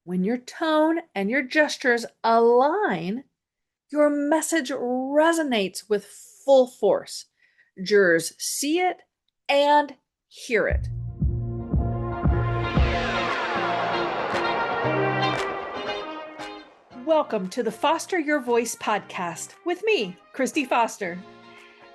When your tone and your gestures align, your message resonates with full force. Jurors see it and hear it. Welcome to the Foster Your Voice podcast with me, Kristi Foster.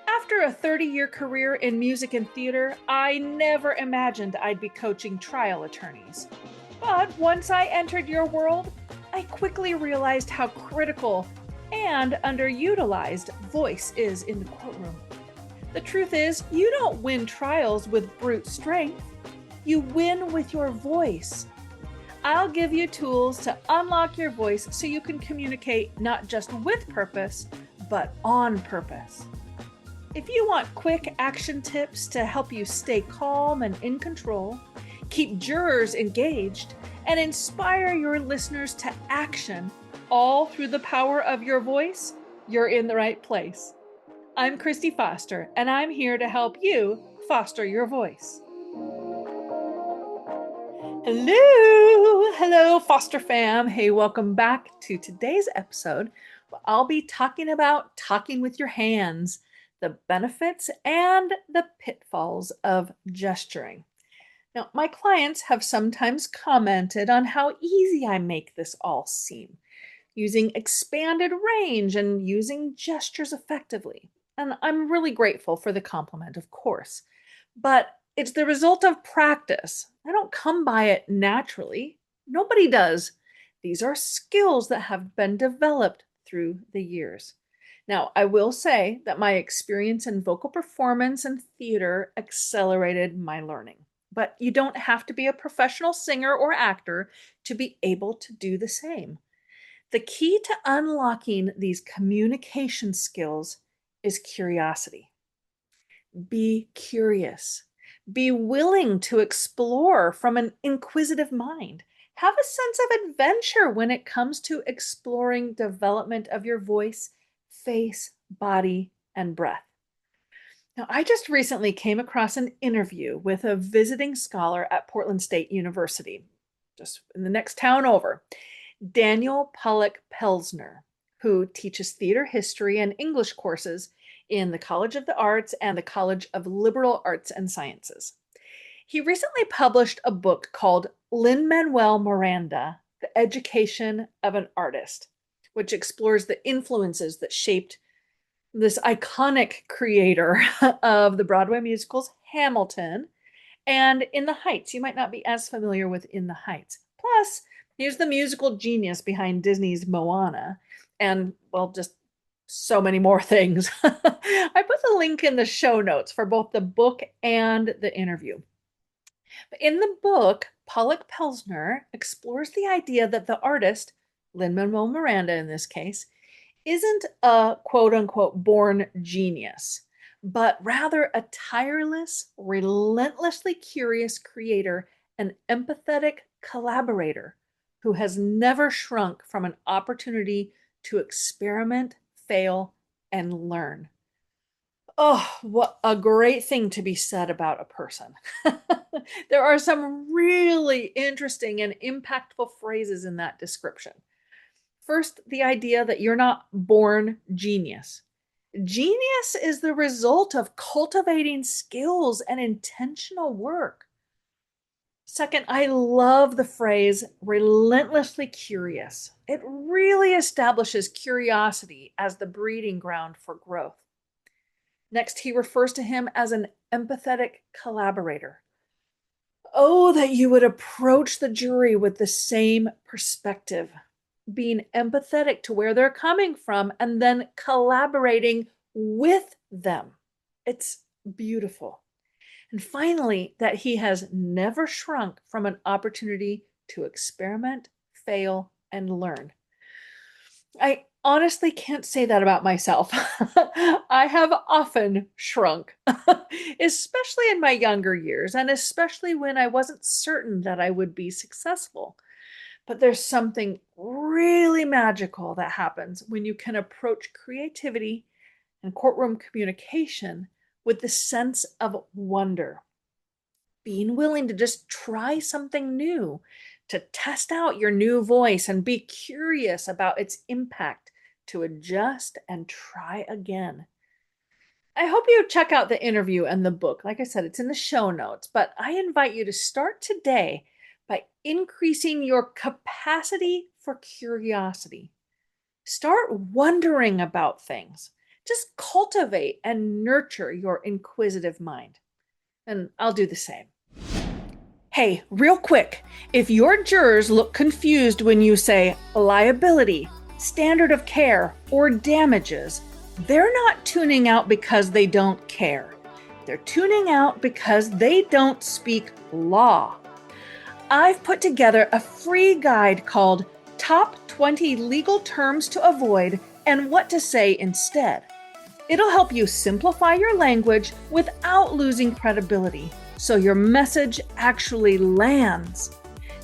After a 30-year career in music and theater, I never imagined I'd be coaching trial attorneys. But once I entered your world, I quickly realized how critical and underutilized voice is in the courtroom. The truth is, you don't win trials with brute strength. You win with your voice. I'll give you tools to unlock your voice so you can communicate not just with purpose, but on purpose. If you want quick action tips to help you stay calm and in control, keep jurors engaged, and inspire your listeners to action, all through the power of your voice, you're in the right place. I'm Kristi Foster, and I'm here to help you foster your voice. Hello, Foster fam. Hey, welcome back to today's episode. I'll be talking about talking with your hands, the benefits and the pitfalls of gesturing. Now, my clients have sometimes commented on how easy I make this all seem, using expanded range and using gestures effectively. And I'm really grateful for the compliment, of course. But it's the result of practice. I don't come by it naturally. Nobody does. These are skills that have been developed through the years. Now, I will say that my experience in vocal performance and theater accelerated my learning. But you don't have to be a professional singer or actor to be able to do the same. The key to unlocking these communication skills is curiosity. Be curious. Be willing to explore from an inquisitive mind. Have a sense of adventure when it comes to exploring development of your voice, face, body, and breath. Now, I just recently came across an interview with a visiting scholar at Portland State University, just in the next town over, Daniel Pollock Pelsner, who teaches theater history and English courses in the College of the Arts and the College of Liberal Arts and Sciences. He recently published a book called Lin-Manuel Miranda, The Education of an Artist, which explores the influences that shaped this iconic creator of the Broadway musicals Hamilton and In the Heights. You might not be as familiar with In the Heights. Plus, he's the musical genius behind Disney's Moana and, well, just so many more things. I put the link in the show notes for both the book and the interview. But in the book, Pollock Pelsner explores the idea that the artist, Lin-Manuel Miranda in this case, isn't a quote unquote born genius, but rather a tireless, relentlessly curious creator and empathetic collaborator who has never shrunk from an opportunity to experiment, fail, and learn. Oh, what a great thing to be said about a person. There are some really interesting and impactful phrases in that description. First, the idea that you're not born genius. Genius is the result of cultivating skills and intentional work. Second, I love the phrase relentlessly curious. It really establishes curiosity as the breeding ground for growth. Next, he refers to him as an empathetic collaborator. Oh, that you would approach the jury with the same perspective, being empathetic to where they're coming from and then collaborating with them. It's beautiful. And finally, that he has never shrunk from an opportunity to experiment, fail, and learn. I honestly can't say that about myself. I have often shrunk, especially in my younger years, and especially when I wasn't certain that I would be successful. But there's something really magical that happens when you can approach creativity and courtroom communication with the sense of wonder. Being willing to just try something new, to test out your new voice and be curious about its impact, to adjust and try again. I hope you check out the interview and the book. Like I said, it's in the show notes, but I invite you to start today by increasing your capacity for curiosity. Start wondering about things. Just cultivate and nurture your inquisitive mind. And I'll do the same. Hey, real quick, if your jurors look confused when you say liability, standard of care, or damages, they're not tuning out because they don't care. They're tuning out because they don't speak law. I've put together a free guide called Top 20 Legal Terms to Avoid and What to Say Instead. It'll help you simplify your language without losing credibility, so your message actually lands.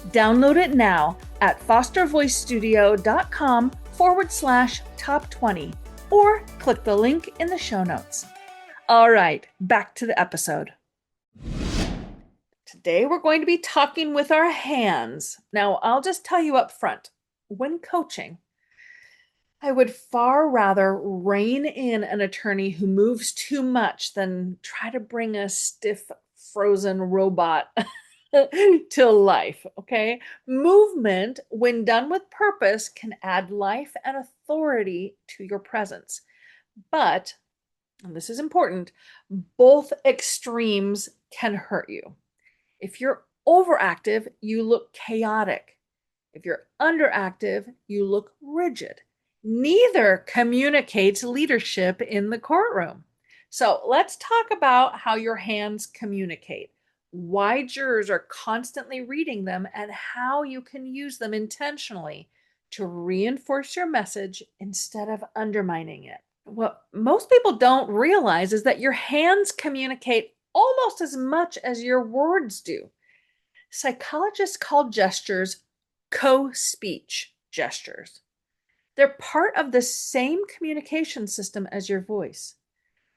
Download it now at fostervoicestudio.com/top20 or click the link in the show notes. All right, back to the episode. Today we're going to be talking with our hands. Now, I'll just tell you up front, when coaching, I would far rather rein in an attorney who moves too much than try to bring a stiff, frozen robot to life, okay? Movement, when done with purpose, can add life and authority to your presence. But, and this is important, both extremes can hurt you. If you're overactive, you look chaotic. If you're underactive, you look rigid. Neither communicates leadership in the courtroom. So let's talk about how your hands communicate, why jurors are constantly reading them, and how you can use them intentionally to reinforce your message instead of undermining it. What most people don't realize is that your hands communicate almost as much as your words do. Psychologists call gestures co-speech gestures. They're part of the same communication system as your voice.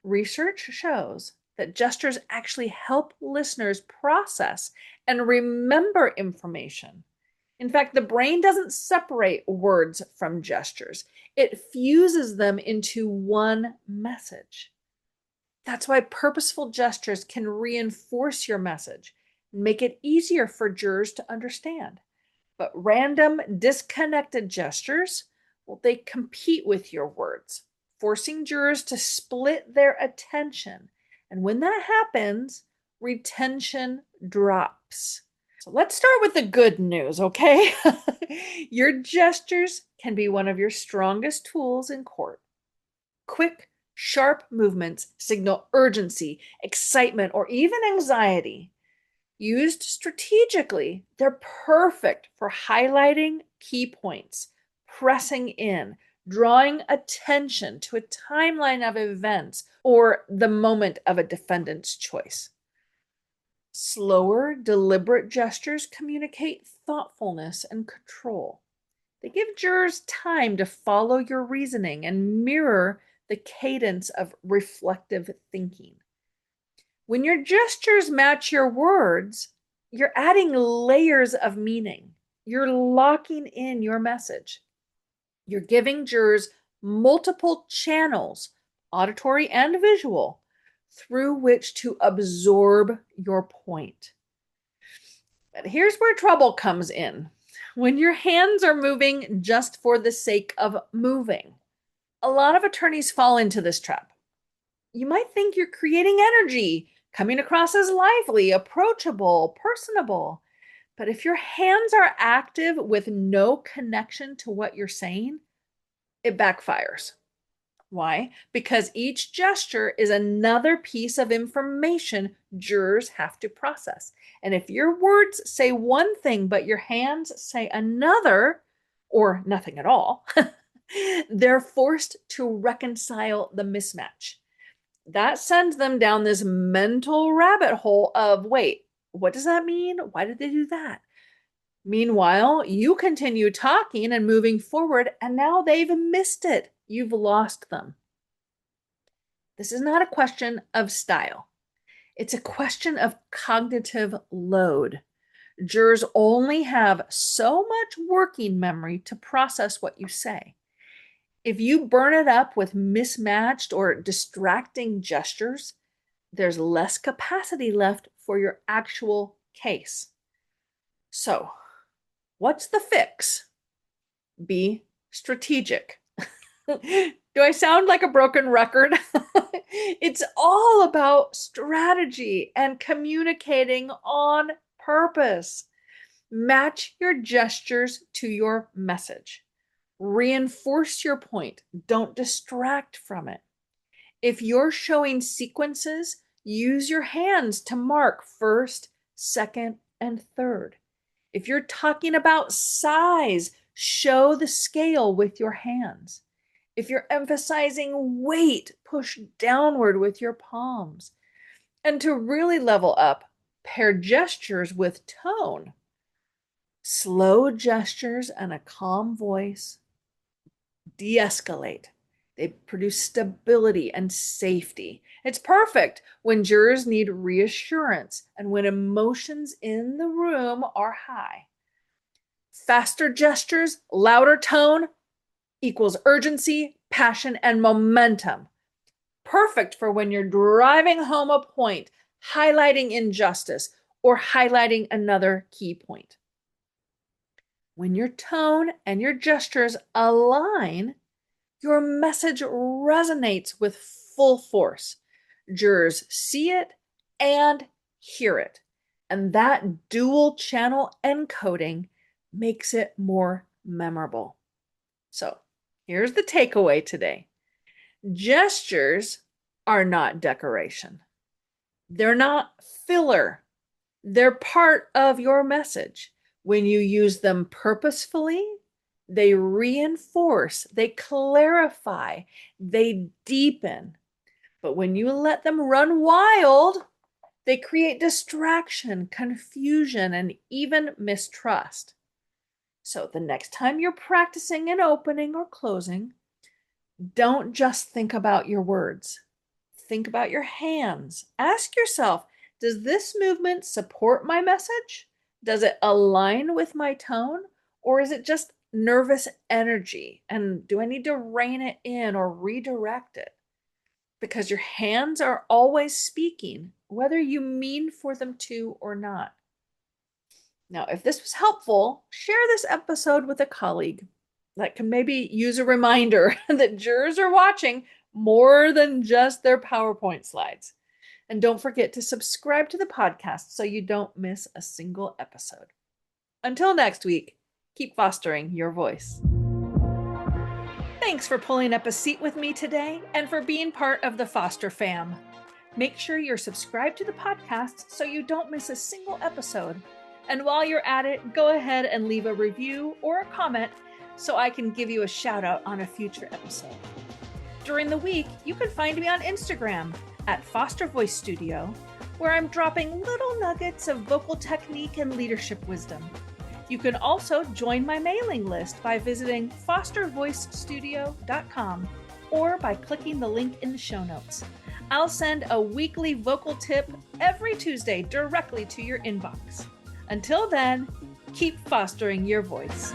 Research shows that gestures actually help listeners process and remember information. In fact, the brain doesn't separate words from gestures. It fuses them into one message. That's why purposeful gestures can reinforce your message and make it easier for jurors to understand. But random, disconnected gestures, well, they compete with your words, forcing jurors to split their attention. And when that happens, retention drops. So let's start with the good news, okay? Your gestures can be one of your strongest tools in court. Quick, sharp movements signal urgency, excitement, or even anxiety. Used strategically, they're perfect for highlighting key points, pressing in, drawing attention to a timeline of events or the moment of a defendant's choice. Slower, deliberate gestures communicate thoughtfulness and control. They give jurors time to follow your reasoning and mirror the cadence of reflective thinking. When your gestures match your words, you're adding layers of meaning. You're locking in your message. You're giving jurors multiple channels, auditory and visual, through which to absorb your point. But here's where trouble comes in. When your hands are moving just for the sake of moving. A lot of attorneys fall into this trap. You might think you're creating energy, coming across as lively, approachable, personable. But if your hands are active with no connection to what you're saying, it backfires. Why? Because each gesture is another piece of information jurors have to process. And if your words say one thing, but your hands say another, or nothing at all, they're forced to reconcile the mismatch. That sends them down this mental rabbit hole of, wait, what does that mean? Why did they do that? Meanwhile, you continue talking and moving forward, and now they've missed it. You've lost them. This is not a question of style. It's a question of cognitive load. Jurors only have so much working memory to process what you say. If you burn it up with mismatched or distracting gestures, there's less capacity left for your actual case. So, what's the fix? Be strategic. Do I sound like a broken record? It's all about strategy and communicating on purpose. Match your gestures to your message. Reinforce your point. Don't distract from it. If you're showing sequences, use your hands to mark first, second, and third. If you're talking about size, show the scale with your hands. If you're emphasizing weight, push downward with your palms. And to really level up, pair gestures with tone. Slow gestures and a calm voice de-escalate. They produce stability and safety. It's perfect when jurors need reassurance and when emotions in the room are high. Faster gestures, louder tone equals urgency, passion, and momentum. Perfect for when you're driving home a point, highlighting injustice, or highlighting another key point. When your tone and your gestures align, your message resonates with full force. Jurors see it and hear it. And that dual channel encoding makes it more memorable. So here's the takeaway today. Gestures are not decoration. They're not filler. They're part of your message. When you use them purposefully, they reinforce, they clarify, they deepen. But when you let them run wild, they create distraction, confusion, and even mistrust. So the next time you're practicing an opening or closing, don't just think about your words. Think about your hands. Ask yourself, does this movement support my message? Does it align with my tone? Or is it just nervous energy? And do I need to rein it in or redirect it? Because your hands are always speaking, whether you mean for them to or not. Now, if this was helpful, share this episode with a colleague that can maybe use a reminder that jurors are watching more than just their PowerPoint slides. And don't forget to subscribe to the podcast so you don't miss a single episode. Until next week, keep fostering your voice. Thanks for pulling up a seat with me today and for being part of the Foster fam. Make sure you're subscribed to the podcast so you don't miss a single episode. And while you're at it, go ahead and leave a review or a comment so I can give you a shout out on a future episode. During the week, you can find me on Instagram at Foster Voice Studio, where I'm dropping little nuggets of vocal technique and leadership wisdom. You can also join my mailing list by visiting fostervoicestudio.com or by clicking the link in the show notes. I'll send a weekly vocal tip every Tuesday directly to your inbox. Until then, keep fostering your voice.